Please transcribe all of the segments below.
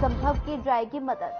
संभव की जाएगी मदद।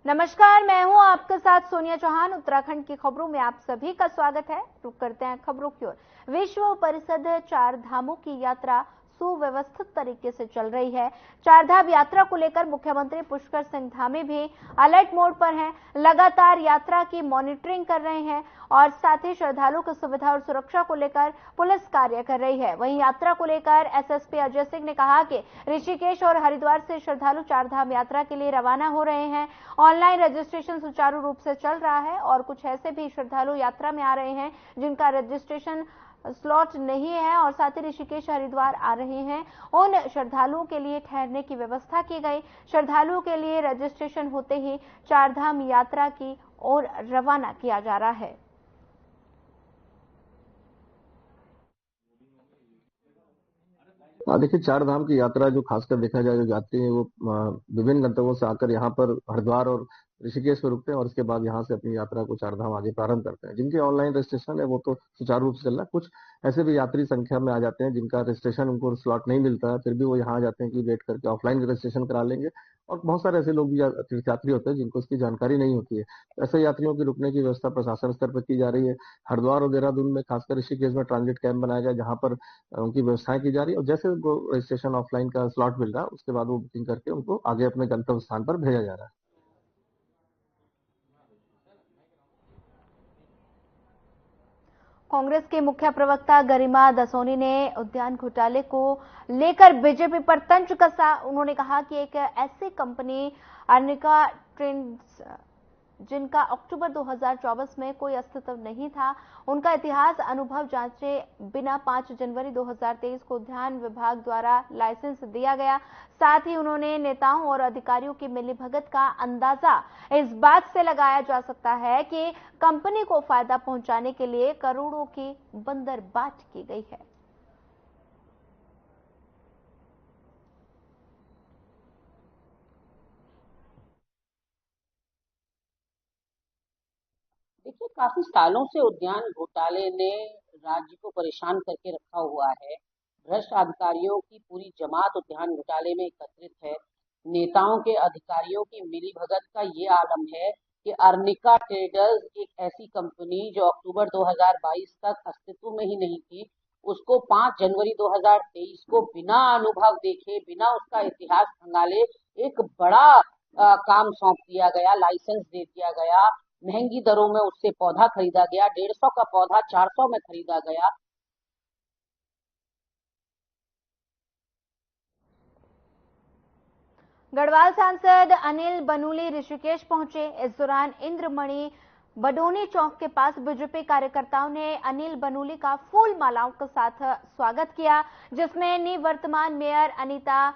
नमस्कार, मैं हूं आपके साथ सोनिया चौहान। उत्तराखंड की खबरों में आप सभी का स्वागत है। रुक करते हैं खबरों की ओर। विश्व परिषद चार धामों की यात्रा सुव्यवस्थित तरीके से चल रही है। चार धाम यात्रा को लेकर मुख्यमंत्री पुष्कर सिंह धामी भी अलर्ट मोड पर हैं, लगातार यात्रा की मॉनिटरिंग कर रहे हैं और साथ ही श्रद्धालुओं की सुविधा और सुरक्षा को लेकर पुलिस कार्य कर रही है। वहीं यात्रा को लेकर एसएसपी अजय सिंह ने कहा कि ऋषिकेश और हरिद्वार से श्रद्धालु चार धाम यात्रा के लिए रवाना हो रहे हैं। ऑनलाइन रजिस्ट्रेशन सुचारू रूप से चल रहा है और कुछ ऐसे भी श्रद्धालु यात्रा में आ रहे हैं जिनका रजिस्ट्रेशन स्लॉट नहीं है और साथ ही ऋषिकेश हरिद्वार आ रहे हैं। उन श्रद्धालुओं के लिए ठहरने की व्यवस्था की गई। श्रद्धालुओं के लिए रजिस्ट्रेशन होते ही चार धाम यात्रा की ओर रवाना किया जा रहा है। देखिए, चार धाम की यात्रा जो खासकर देखा जाए, जो जाती है वो विभिन्न गंतव्यों से आकर यहाँ पर हरिद्वार और ऋषिकेश में रुकते हैं और इसके बाद यहाँ से अपनी यात्रा को चार धाम आगे प्रारंभ करते हैं। जिनकी ऑनलाइन रजिस्ट्रेशन है वो तो सुचारू रूप से चल रहा है। कुछ ऐसे भी यात्री संख्या में आ जाते हैं जिनका रजिस्ट्रेशन, उनको स्लॉट नहीं मिलता है, फिर भी वो यहाँ आ जाते हैं कि वेट करके ऑफलाइन रजिस्ट्रेशन करा लेंगे। और बहुत सारे ऐसे लोग भी तीर्थयात्री होते हैं जिनको इसकी जानकारी नहीं होती है। ऐसे यात्रियों की रुकने की व्यवस्था प्रशासन स्तर पर की जा रही है। हरिद्वार और देहरादून में, खासकर ऋषिकेश में ट्रांजिट कैंप बनाया गया जहाँ पर उनकी व्यवस्थाएं की जा रही है और जैसे उनको रजिस्ट्रेशन ऑफलाइन का स्लॉट मिल रहा है उसके बाद वो बुकिंग करके उनको आगे अपने गंतव्य स्थान पर भेजा जा रहा है। कांग्रेस के मुख्य प्रवक्ता गरिमा दसोनी ने उद्यान घोटाले को लेकर बीजेपी पर तंज कसा। उन्होंने कहा कि एक ऐसी कंपनी अर्निका ट्रेंड्स जिनका अक्टूबर 2024 में कोई अस्तित्व नहीं था, उनका इतिहास अनुभव जांचे बिना 5 जनवरी 2023 को उद्यान विभाग द्वारा लाइसेंस दिया गया। साथ ही उन्होंने नेताओं और अधिकारियों की मिलीभगत का अंदाजा इस बात से लगाया जा सकता है कि कंपनी को फायदा पहुंचाने के लिए करोड़ों की बंदरबाट की गई है। देखिए, काफी सालों से उद्यान घोटाले ने राज्य को परेशान करके रखा हुआ है। भ्रष्ट अधिकारियों की पूरी जमात उद्यान घोटाले में एकत्रित है। नेताओं के, अधिकारियों की मिलीभगत का ये आलम है कि अर्निका ट्रेडर्स एक ऐसी कंपनी जो अक्टूबर 2022 तक अस्तित्व में ही नहीं थी, उसको 5 जनवरी 2023 को बिना अनुभव देखे, बिना उसका इतिहास खंगाले एक बड़ा काम सौंप दिया गया, लाइसेंस दे दिया गया। महंगी दरों में उससे पौधा खरीदा गया। 150 का पौधा 400 में खरीदा गया। गढ़वाल सांसद अनिल बनूली ऋषिकेश पहुंचे। इस दौरान इंद्रमणि बडोनी चौक के पास बीजेपी कार्यकर्ताओं ने अनिल बनूली का फूल मालाओं के साथ स्वागत किया, जिसमें निवर्तमान मेयर अनीता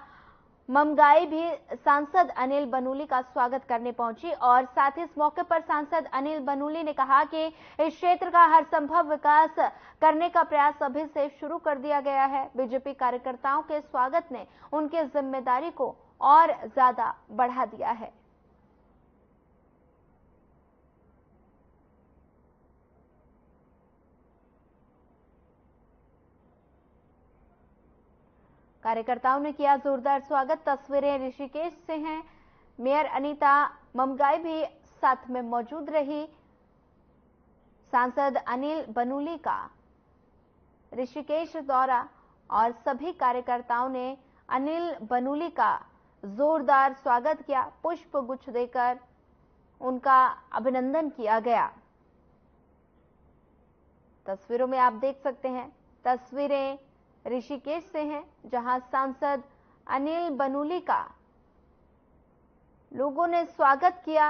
ममगाई भी सांसद अनिल बनूली का स्वागत करने पहुंची और साथ ही इस मौके पर सांसद अनिल बनूली ने कहा कि इस क्षेत्र का हर संभव विकास करने का प्रयास अभी से शुरू कर दिया गया है। बीजेपी कार्यकर्ताओं के स्वागत ने उनकी जिम्मेदारी को और ज्यादा बढ़ा दिया है। कार्यकर्ताओं ने किया जोरदार स्वागत। तस्वीरें ऋषिकेश से हैं। मेयर अनीता ममगाई भी साथ में मौजूद रही। सांसद अनिल बनूली का ऋषिकेश दौरा और सभी कार्यकर्ताओं ने अनिल बनूली का जोरदार स्वागत किया। पुष्प गुच्छ देकर उनका अभिनंदन किया गया। तस्वीरों में आप देख सकते हैं, तस्वीरें ऋषिकेश से हैं जहां सांसद अनिल बनूली का लोगों ने स्वागत किया,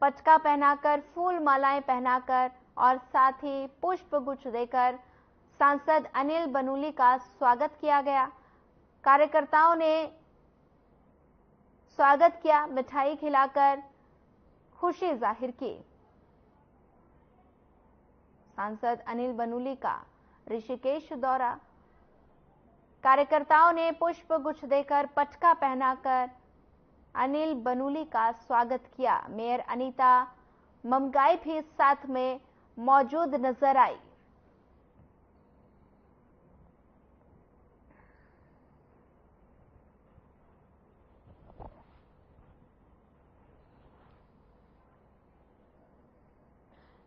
पटका पहनाकर, फूल मालाएं पहनाकर और साथ ही पुष्प गुच्छ देकर सांसद अनिल बनूली का स्वागत किया गया। कार्यकर्ताओं ने स्वागत किया, मिठाई खिलाकर खुशी जाहिर की। सांसद अनिल बनूली का ऋषिकेश दौरा, कार्यकर्ताओं ने पुष्प गुच्छ देकर, पटका पहनाकर अनिल बनूली का स्वागत किया। मेयर अनीता ममगाई भी साथ में मौजूद नजर आई।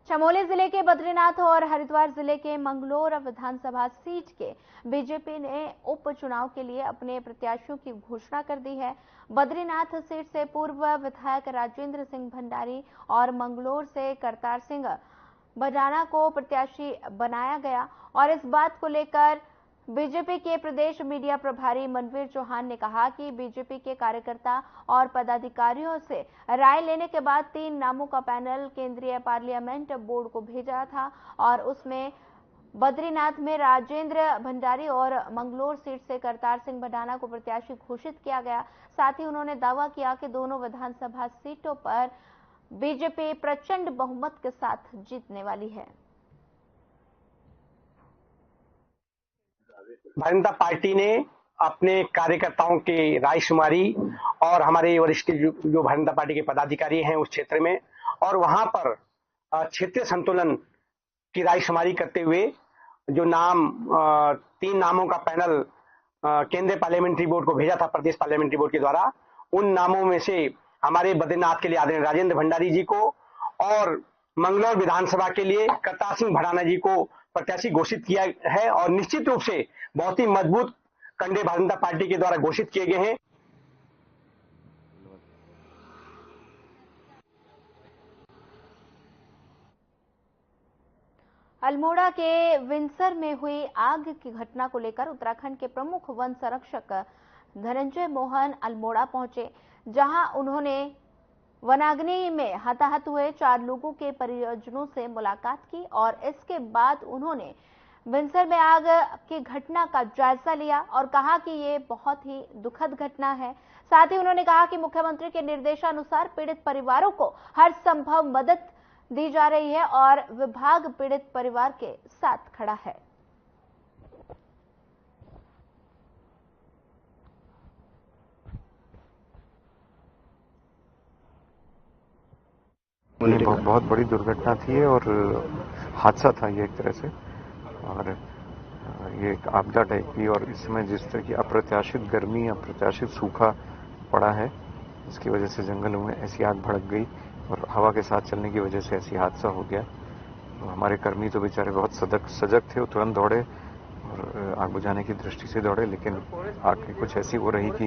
चमोली जिले के बद्रीनाथ और हरिद्वार जिले के मंगलौर विधानसभा सीट के बीजेपी ने उपचुनाव के लिए अपने प्रत्याशियों की घोषणा कर दी है। बद्रीनाथ सीट से पूर्व विधायक राजेंद्र सिंह भंडारी और मंगलौर से करतार सिंह भडाना को प्रत्याशी बनाया गया और इस बात को लेकर बीजेपी के प्रदेश मीडिया प्रभारी मनवीर चौहान ने कहा कि बीजेपी के कार्यकर्ता और पदाधिकारियों से राय लेने के बाद 3 नामों का पैनल केंद्रीय पार्लियामेंट बोर्ड को भेजा था और उसमें बद्रीनाथ में राजेंद्र भंडारी और मंगलौर सीट से करतार सिंह भडाना को प्रत्याशी घोषित किया गया। साथ ही उन्होंने दावा किया कि दोनों विधानसभा सीटों पर बीजेपी प्रचंड बहुमत के साथ जीतने वाली है। भारतीय जनता पार्टी ने अपने कार्यकर्ताओं की रायशुमारी और हमारे वरिष्ठ जो भारतीय जनता पार्टी के पदाधिकारी हैं उस क्षेत्र में और वहां पर क्षेत्रीय संतुलन की रायशुमारी करते हुए जो नाम 3 नामों का पैनल केंद्रीय पार्लियामेंट्री बोर्ड को भेजा था प्रदेश पार्लियामेंट्री बोर्ड के द्वारा, उन नामों में से हमारे बद्रीनाथ के लिए आदरणीय राजेंद्र भंडारी जी को और मंगलौर विधानसभा के लिए करतार सिंह भडाना जी को प्रत्याशी घोषित किया है और निश्चित रूप से बहुत ही मजबूत कंडे भारतीय जनता पार्टी के द्वारा घोषित किए गए हैं। अल्मोड़ा के विंसर में हुई आग की घटना को लेकर उत्तराखंड के प्रमुख वन संरक्षक धनंजय मोहन अल्मोड़ा पहुंचे, जहां उन्होंने वनाग्नि में हताहत हुए 4 लोगों के परिजनों से मुलाकात की और इसके बाद उन्होंने विंसर में आग की घटना का जायजा लिया और कहा कि ये बहुत ही दुखद घटना है। साथ ही उन्होंने कहा कि मुख्यमंत्री के निर्देशानुसार पीड़ित परिवारों को हर संभव मदद दी जा रही है और विभाग पीड़ित परिवार के साथ खड़ा है। बहुत बड़ी दुर्घटना थी और हादसा था ये एक तरह से, और ये एक आपदा टाइप की, और इसमें जिस तरह की अप्रत्याशित गर्मी, अप्रत्याशित सूखा पड़ा है, इसकी वजह से जंगलों में ऐसी आग भड़क गई और हवा के साथ चलने की वजह से ऐसी हादसा हो गया। तो हमारे कर्मी तो बेचारे बहुत सजग थे, वो तुरंत दौड़े और आग बुझाने की दृष्टि से दौड़े, लेकिन आग कुछ ऐसी हो रही कि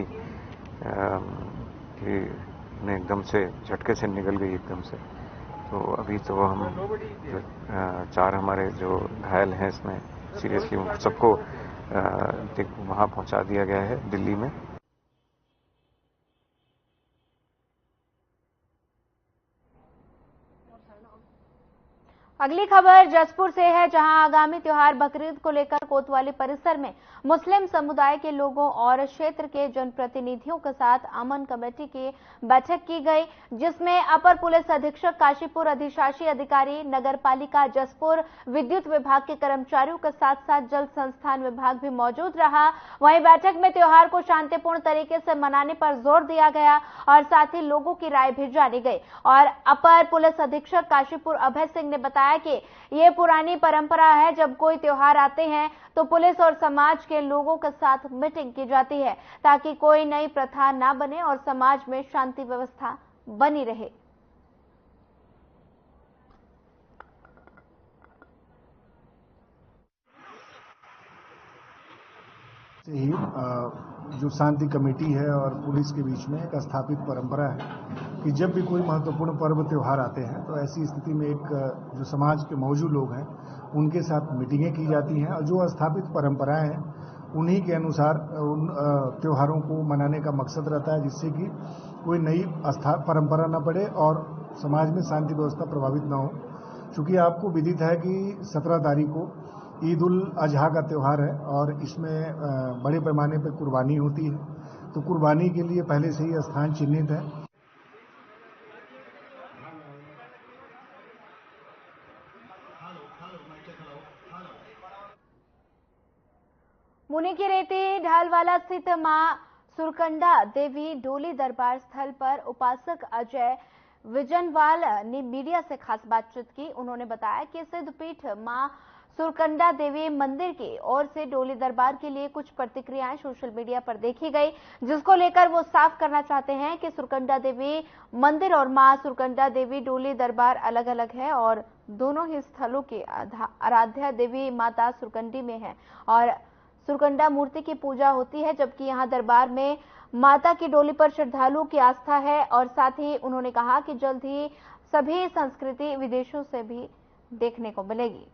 एकदम से झटके से निकल गई एकदम से। तो अभी तो हम 4 हमारे जो घायल हैं इसमें सीरियसली, सबको वहाँ पहुँचा दिया गया है दिल्ली में। अगली खबर जसपुर से है, जहां आगामी त्योहार बकरीद को लेकर कोतवाली परिसर में मुस्लिम समुदाय के लोगों और क्षेत्र के जनप्रतिनिधियों के साथ अमन कमेटी की बैठक की गई, जिसमें अपर पुलिस अधीक्षक काशीपुर, अधिशासी अधिकारी नगरपालिका जसपुर, विद्युत विभाग के कर्मचारियों के साथ साथ जल संस्थान विभाग भी मौजूद रहा। वहीं बैठक में त्योहार को शांतिपूर्ण तरीके से मनाने पर जोर दिया गया और साथ ही लोगों की राय भी जानी गई। और अपर पुलिस अधीक्षक काशीपुर अभय सिंह ने बताया कि ये पुरानी परंपरा है, जब कोई त्योहार आते हैं तो पुलिस और समाज के लोगों के साथ मीटिंग की जाती है ताकि कोई नई प्रथा ना बने और समाज में शांति व्यवस्था बनी रहे। जो शांति कमेटी है और पुलिस के बीच में एक स्थापित परंपरा है कि जब भी कोई महत्वपूर्ण पर्व त्योहार आते हैं तो ऐसी स्थिति में एक जो समाज के मौजूद लोग हैं उनके साथ मीटिंगें की जाती हैं और जो स्थापित परंपराएं हैं उन्हीं के अनुसार उन त्योहारों को मनाने का मकसद रहता है, जिससे कि कोई नई परंपरा न पड़े और समाज में शांति व्यवस्था प्रभावित न हो। चूँकि आपको विदित है कि 17 तारीख को ईद उल अजहा का त्यौहार है और इसमें बड़े पैमाने पर कुर्बानी होती है, तो कुर्बानी के लिए पहले से ही स्थान चिन्हित है। मुनिकीरेती ढालवाला स्थित मां सुरकंडा देवी डोली दरबार स्थल पर उपासक अजय विजनवाल ने मीडिया से खास बातचीत की। उन्होंने बताया कि सिद्धपीठ मां सुरकंडा देवी मंदिर की ओर से डोली दरबार के लिए कुछ प्रतिक्रियाएं सोशल मीडिया पर देखी गई, जिसको लेकर वो साफ करना चाहते हैं कि सुरकंडा देवी मंदिर और मां सुरकंडा देवी डोली दरबार अलग अलग है और दोनों ही स्थलों की आराध्या देवी माता सुरकंडी में है और सुरकंडा मूर्ति की पूजा होती है, जबकि यहाँ दरबार में माता की डोली पर श्रद्धालुओं की आस्था है। और साथ ही उन्होंने कहा कि जल्द ही सभी संस्कृति विदेशों से भी देखने को मिलेगी।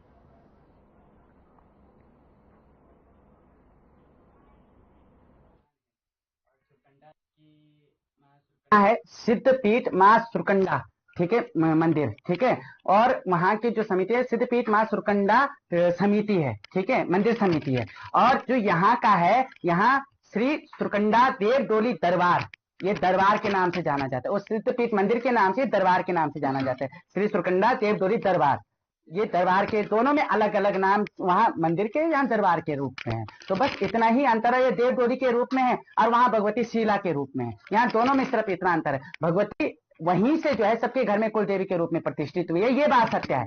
है सिद्धपीठ मां सुरकंडा, ठीक है, मंदिर, ठीक है, और वहां की जो समिति है सिद्धपीठ मां सुरकंडा समिति है, ठीक है, मंदिर समिति है। और जो यहाँ का है, यहाँ श्री सुरकंडा देव डोली दरबार, ये दरबार के नाम से जाना जाता है, और सिद्धपीठ मंदिर के नाम से दरबार के नाम से जाना जाता है, श्री सुरकंडा देव डोली दरबार। ये दरबार के दोनों में अलग अलग नाम, वहाँ मंदिर के, यहाँ दरबार के रूप में है। तो बस इतना ही अंतर है, ये देव डोली के रूप में है और वहाँ भगवती शीला के रूप में है। यहाँ दोनों में सिर्फ इतना अंतर है, भगवती वहीं से जो है सबके घर में कुल देवी के रूप में प्रतिष्ठित हुई है, ये बात सत्य है।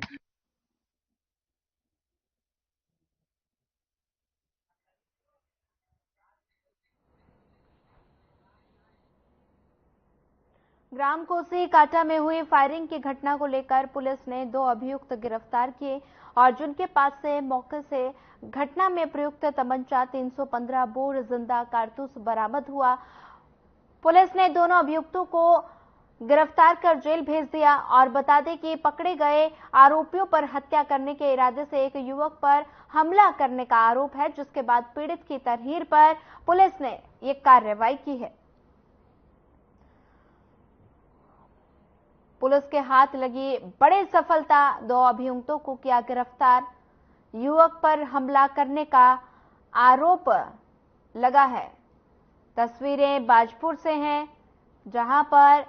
ग्राम कोसी काटा में हुई फायरिंग की घटना को लेकर पुलिस ने 2 अभियुक्त गिरफ्तार किए और जिनके पास से मौके से घटना में प्रयुक्त तमंचा 315 बोर जिंदा कारतूस बरामद हुआ। पुलिस ने दोनों अभियुक्तों को गिरफ्तार कर जेल भेज दिया और बता दें कि पकड़े गए आरोपियों पर हत्या करने के इरादे से एक युवक पर हमला करने का आरोप है, जिसके बाद पीड़ित की तहरीर पर पुलिस ने ये कार्रवाई की है। पुलिस के हाथ लगी बड़ी सफलता, 2 अभियुक्तों को किया गिरफ्तार। युवक पर हमला करने का आरोप लगा है। तस्वीरें बाजपुर से हैं, जहां पर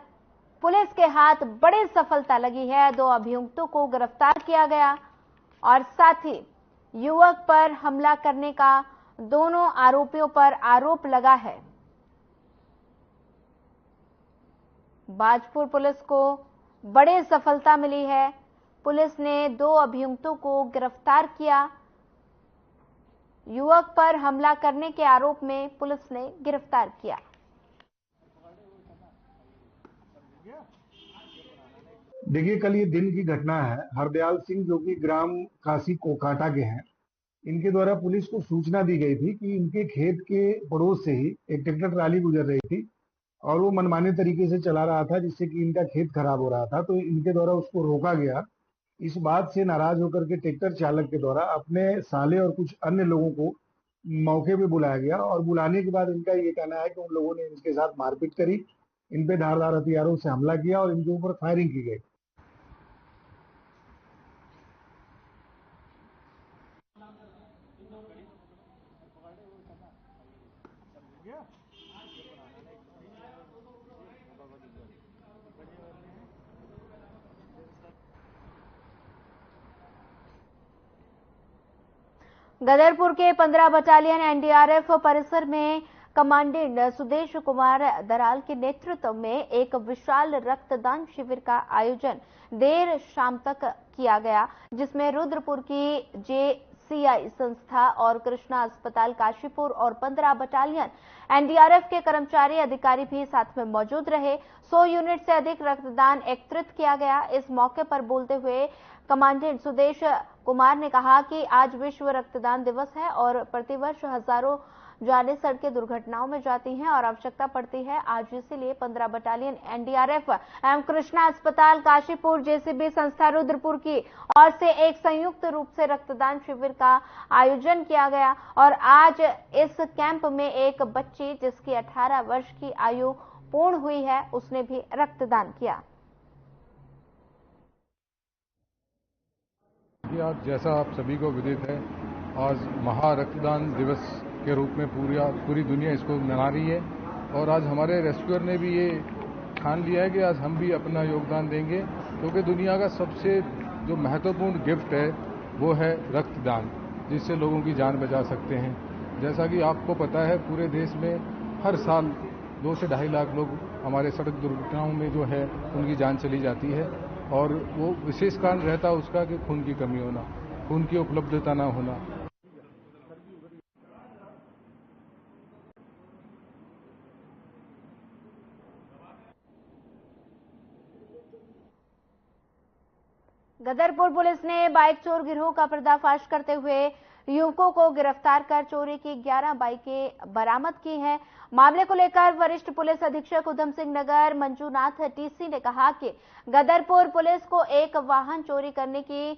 पुलिस के हाथ बड़ी सफलता लगी है, 2 अभियुक्तों को गिरफ्तार किया गया और साथ ही युवक पर हमला करने का दोनों आरोपियों पर आरोप लगा है। बाजपुर पुलिस को बड़ी सफलता मिली है। पुलिस ने 2 अभियुक्तों को गिरफ्तार किया। युवक पर हमला करने के आरोप में पुलिस ने गिरफ्तार किया। देखिए, कल ये दिन की घटना है। हरदयाल सिंह जो कि ग्राम कासी कोकाटा के हैं, इनके द्वारा पुलिस को सूचना दी गई थी कि इनके खेत के पड़ोस से ही एक ट्रैक्टर ट्राली गुजर रही थी और वो मनमाने तरीके से चला रहा था, जिससे कि इनका खेत खराब हो रहा था। तो इनके द्वारा उसको रोका गया। इस बात से नाराज होकर के ट्रैक्टर चालक के द्वारा अपने साले और कुछ अन्य लोगों को मौके पे बुलाया गया और बुलाने के बाद इनका ये कहना है कि उन लोगों ने इनके साथ मारपीट करी, इन पे धारदार हथियारों से हमला किया और इनके ऊपर फायरिंग की गई। गदरपुर के 15 बटालियन एनडीआरएफ परिसर में कमांडेंट सुदेश कुमार दराल के नेतृत्व में एक विशाल रक्तदान शिविर का आयोजन देर शाम तक किया गया, जिसमें रुद्रपुर की जेसीआई संस्था और कृष्णा अस्पताल काशीपुर और 15 बटालियन एनडीआरएफ के कर्मचारी अधिकारी भी साथ में मौजूद रहे। 100 यूनिट से अधिक रक्तदान एकत्रित किया गया। इस मौके पर बोलते हुए कमांडेंट सुदेश कुमार ने कहा कि आज विश्व रक्तदान दिवस है और प्रतिवर्ष हजारों जानें सड़कें दुर्घटनाओं में जाती हैं और आवश्यकता पड़ती है आज, इसीलिए 15 बटालियन एनडीआरएफ एवं कृष्णा अस्पताल काशीपुर जेसीबी संस्था रुद्रपुर की ओर से एक संयुक्त रूप से रक्तदान शिविर का आयोजन किया गया और आज इस कैंप में एक बच्ची जिसकी 18 वर्ष की आयु पूर्ण हुई है, उसने भी रक्तदान किया। आज जैसा आप सभी को विदित है, आज महा रक्तदान दिवस के रूप में पूरी दुनिया इसको मना रही है और आज हमारे रेस्क्यूअर ने भी ये ठान लिया है कि आज हम भी अपना योगदान देंगे, क्योंकि दुनिया का सबसे जो महत्वपूर्ण गिफ्ट है वो है रक्तदान, जिससे लोगों की जान बचा सकते हैं। जैसा कि आपको पता है, पूरे देश में हर साल 2 से 2.5 लाख लोग हमारे सड़क दुर्घटनाओं में जो है उनकी जान चली जाती है। और वो विशेष कारण रहता है उसका कि खून की कमी होना, खून की उपलब्धता ना होना। गदरपुर पुलिस ने बाइक चोर गिरोह का पर्दाफाश करते हुए युवकों को गिरफ्तार कर चोरी की 11 बाइकें बरामद की हैं। मामले को लेकर वरिष्ठ पुलिस अधीक्षक उधम सिंह नगर मंजूनाथ टीसी ने कहा कि गदरपुर पुलिस को एक वाहन चोरी करने की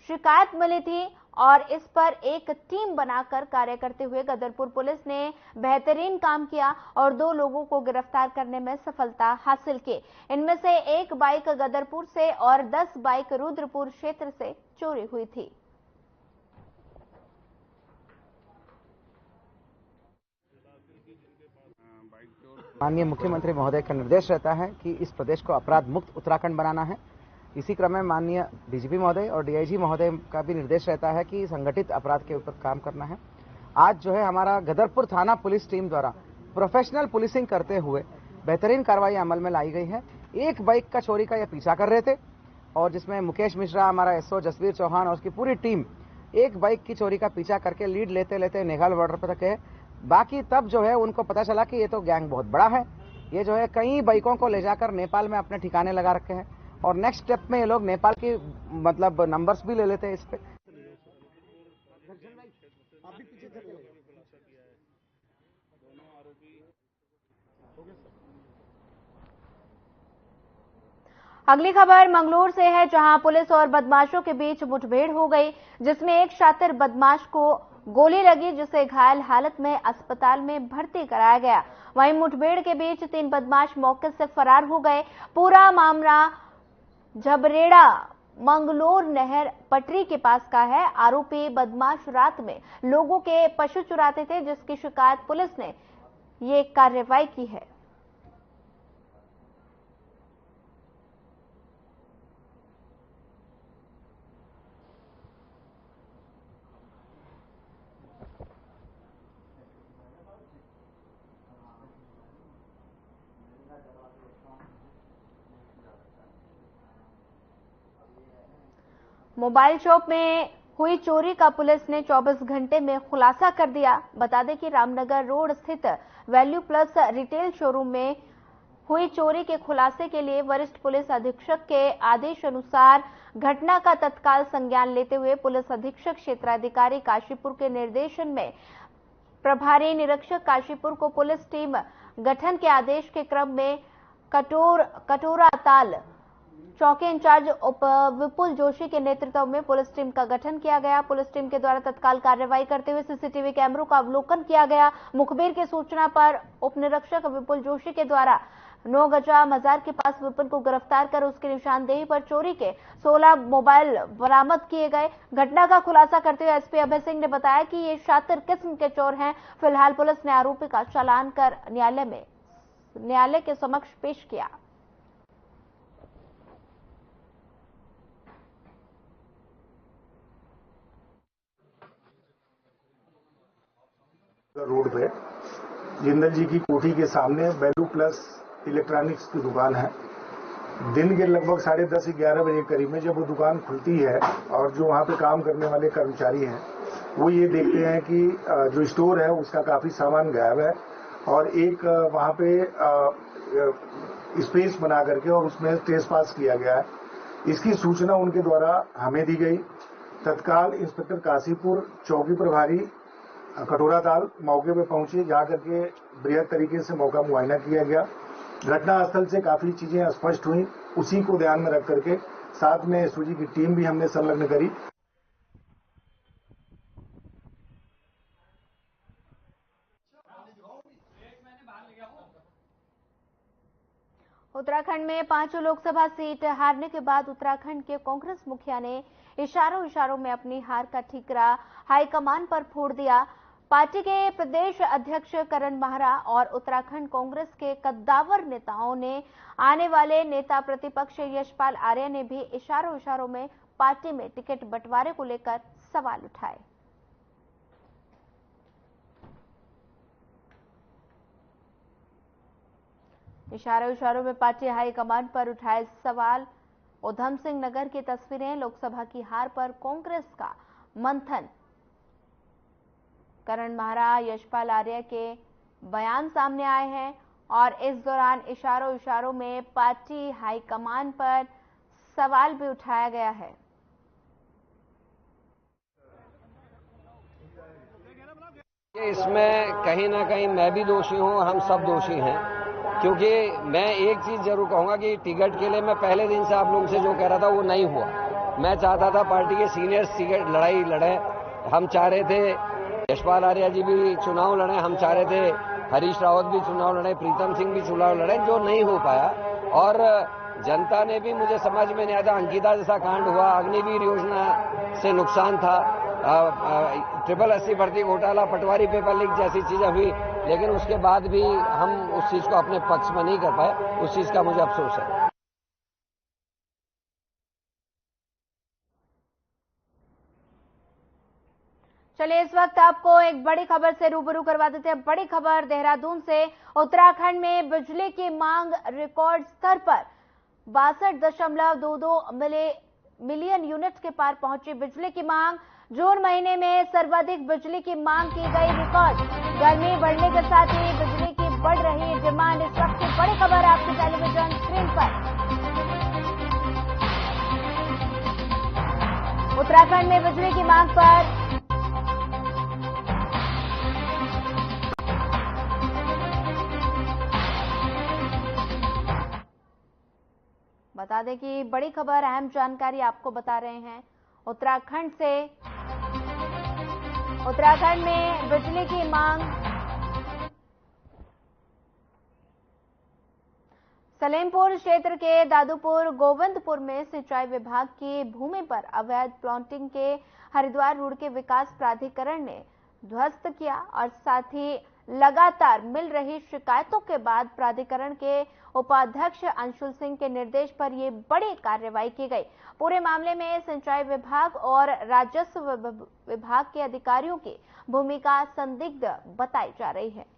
शिकायत मिली थी और इस पर एक टीम बनाकर कार्य करते हुए गदरपुर पुलिस ने बेहतरीन काम किया और 2 लोगों को गिरफ्तार करने में सफलता हासिल की। इनमें से एक बाइक गदरपुर से और 10 बाइक रुद्रपुर क्षेत्र से चोरी हुई थी। माननीय मुख्यमंत्री महोदय का निर्देश रहता है कि इस प्रदेश को अपराध मुक्त उत्तराखंड बनाना है। इसी क्रम में माननीय डीजीपी महोदय और डीआईजी महोदय का भी निर्देश रहता है कि संगठित अपराध के ऊपर काम करना है। आज जो है हमारा गदरपुर थाना पुलिस टीम द्वारा प्रोफेशनल पुलिसिंग करते हुए बेहतरीन कार्रवाई अमल में लाई गई है। एक बाइक का चोरी का ये पीछा कर रहे थे और जिसमें मुकेश मिश्रा, हमारा एसओ जसवीर चौहान और उसकी पूरी टीम एक बाइक की चोरी का पीछा करके लीड लेते लेते नेघाल बॉर्डर पर तक है। बाकी तब जो है उनको पता चला कि ये तो गैंग बहुत बड़ा है, ये जो है कई बाइकों को ले जाकर नेपाल में अपने ठिकाने लगा रखे हैं और नेक्स्ट स्टेप में ये लोग नेपाल की मतलब नंबर्स भी ले लेते हैं इस पे। अगली खबर मंगलूर से है, जहां पुलिस और बदमाशों के बीच मुठभेड़ हो गई, जिसमें एक शातिर बदमाश को गोली लगी, जिसे घायल हालत में अस्पताल में भर्ती कराया गया। वहीं मुठभेड़ के बीच 3 बदमाश मौके से फरार हो गए। पूरा मामला झबरेड़ा मंगलोर नहर पटरी के पास का है। आरोपी बदमाश रात में लोगों के पशु चुराते थे, जिसकी शिकायत पुलिस ने ये कार्रवाई की है। मोबाइल शॉप में हुई चोरी का पुलिस ने 24 घंटे में खुलासा कर दिया। बता दें कि रामनगर रोड स्थित वैल्यू प्लस रिटेल शोरूम में हुई चोरी के खुलासे के लिए वरिष्ठ पुलिस अधीक्षक के आदेश अनुसार घटना का तत्काल संज्ञान लेते हुए पुलिस अधीक्षक क्षेत्राधिकारी काशीपुर के निर्देशन में प्रभारी निरीक्षक काशीपुर को पुलिस टीम गठन के आदेश के क्रम में कटोरा ताल चौकी इंचार्ज उप विपुल जोशी के नेतृत्व में पुलिस टीम का गठन किया गया। पुलिस टीम के द्वारा तत्काल कार्रवाई करते हुए सीसीटीवी कैमरों का अवलोकन किया गया। मुखबिर की सूचना पर उप निरीक्षक विपुल जोशी के द्वारा 9 गजा मजार के पास विपिन को गिरफ्तार कर उसकी निशानदेही पर चोरी के 16 मोबाइल बरामद किए गए। घटना का खुलासा करते हुए एसपी अभय सिंह ने बताया कि ये शातिर किस्म के चोर हैं। फिलहाल पुलिस ने आरोपी का चालान कर न्यायालय के समक्ष पेश किया। रोड पे जिंदल जी की कोठी के सामने वैल्यू प्लस इलेक्ट्रॉनिक्स की दुकान है। दिन के लगभग 10:30-11 बजे करीब में जब वो दुकान खुलती है और जो वहाँ पे काम करने वाले कर्मचारी हैं वो ये देखते हैं कि जो स्टोर है उसका काफी सामान गायब है और एक वहाँ पे स्पेस बना करके और उसमें ट्रेसपास किया गया है। इसकी सूचना उनके द्वारा हमें दी गई। तत्काल इंस्पेक्टर काशीपुर चौकी प्रभारी कटोरा ताल मौके पे पहुंचे, जाकर के बृहद तरीके से मौका मुआयना किया गया। घटनास्थल से काफी चीजें स्पष्ट हुई। उसी को ध्यान में रख करके साथ में एसओजी की टीम भी हमने संलग्न करी। उत्तराखंड में 5 लोकसभा सीट हारने के बाद उत्तराखंड के कांग्रेस मुखिया ने इशारों में अपनी हार का ठीकरा हाईकमान पर फोड़ दिया। पार्टी के प्रदेश अध्यक्ष करण माहरा और उत्तराखंड कांग्रेस के कद्दावर नेताओं ने आने वाले नेता प्रतिपक्ष यशपाल आर्य ने भी इशारों में पार्टी में टिकट बंटवारे को लेकर सवाल उठाए। इशारों में पार्टी हाईकमान पर उठाए सवाल। उधम सिंह नगर की तस्वीरें। लोकसभा की हार पर कांग्रेस का मंथन। करण महारा, यशपाल आर्य के बयान सामने आए हैं और इस दौरान इशारों में पार्टी हाईकमान पर सवाल भी उठाया गया है। इसमें कहीं ना कहीं मैं भी दोषी हूं, हम सब दोषी हैं, क्योंकि मैं एक चीज जरूर कहूंगा कि टिकट के लिए मैं पहले दिन से आप लोगों से जो कह रहा था वो नहीं हुआ। मैं चाहता था पार्टी के सीनियर्स टिकट लड़ाई लड़े। हम चाह रहे थे यशपाल आर्य जी भी चुनाव लड़े, हम चाह रहे थे हरीश रावत भी चुनाव लड़े, प्रीतम सिंह भी चुनाव लड़े, जो नहीं हो पाया। और जनता ने भी, मुझे समझ में नहीं आता, अंकिता जैसा कांड हुआ, अग्निवीर योजना से नुकसान था, 8080 भर्ती घोटाला, पटवारी पेपर लीक जैसी चीजें हुई, लेकिन उसके बाद भी हम उस चीज को अपने पक्ष में नहीं कर पाए। उस चीज का मुझे अफसोस है। चलिए इस वक्त आपको एक बड़ी खबर से रूबरू करवा देते हैं। बड़ी खबर देहरादून से। उत्तराखंड में बिजली की मांग रिकॉर्ड स्तर पर 62.22 मिलियन यूनिट के पार पहुंची। बिजली की मांग जून महीने में सर्वाधिक बिजली की मांग की गई रिकॉर्ड। गर्मी बढ़ने के साथ ही बिजली की बढ़ रही डिमांड। इस वक्त की बड़ी खबर आपकी टेलीविजन स्क्रीन पर। उत्तराखंड में बिजली की मांग पर बता दें कि बड़ी खबर, अहम जानकारी आपको बता रहे हैं उत्तराखंड से। उत्तराखंड में बिजली की मांग। सलेमपुर क्षेत्र के दादूपुर गोविंदपुर में सिंचाई विभाग की भूमि पर अवैध प्लॉटिंग के हरिद्वार रोड के विकास प्राधिकरण ने ध्वस्त किया और साथ ही लगातार मिल रही शिकायतों के बाद प्राधिकरण के उपाध्यक्ष अंशुल सिंह के निर्देश पर यह बड़ी कार्रवाई की गई। पूरे मामले में सिंचाई विभाग और राजस्व विभाग के अधिकारियों की भूमिका संदिग्ध बताई जा रही है।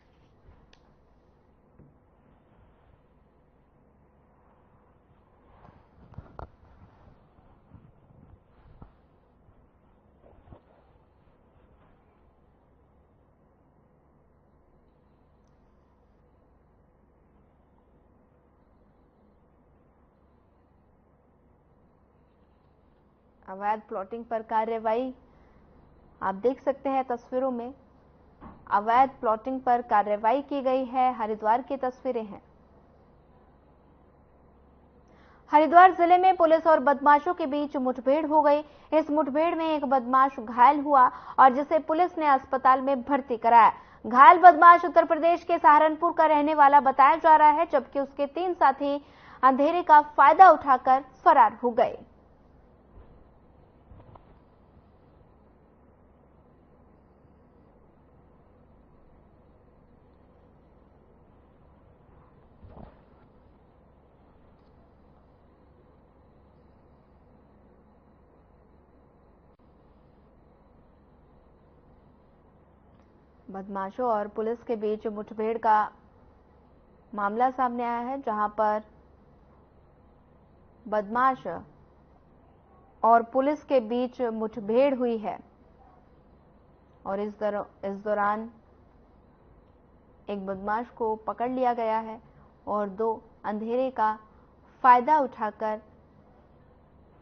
अवैध प्लॉटिंग पर कार्रवाई आप देख सकते हैं तस्वीरों में। अवैध प्लॉटिंग पर कार्रवाई की गई है। हरिद्वार की तस्वीरें हैं। हरिद्वार जिले में पुलिस और बदमाशों के बीच मुठभेड़ हो गई। इस मुठभेड़ में एक बदमाश घायल हुआ और जिसे पुलिस ने अस्पताल में भर्ती कराया। घायल बदमाश उत्तर प्रदेश के सहारनपुर का रहने वाला बताया जा रहा है, जबकि उसके 3 साथी अंधेरे का फायदा उठाकर फरार हो गए। बदमाशों और पुलिस के बीच मुठभेड़ का मामला सामने आया है, जहां पर बदमाश और पुलिस के बीच मुठभेड़ हुई है और इस दौरान एक बदमाश को पकड़ लिया गया है और 2 अंधेरे का फायदा उठाकर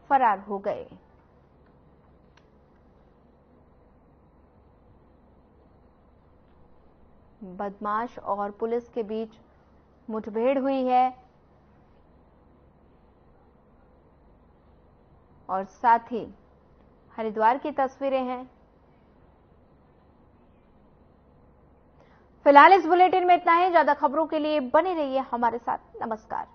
फरार हो गए। बदमाश और पुलिस के बीच मुठभेड़ हुई है और साथ ही हरिद्वार की तस्वीरें हैं। फिलहाल इस बुलेटिन में इतना ही। ज्यादा खबरों के लिए बने रहिए हमारे साथ। नमस्कार।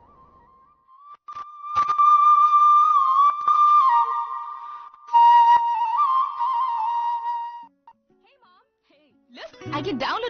I can download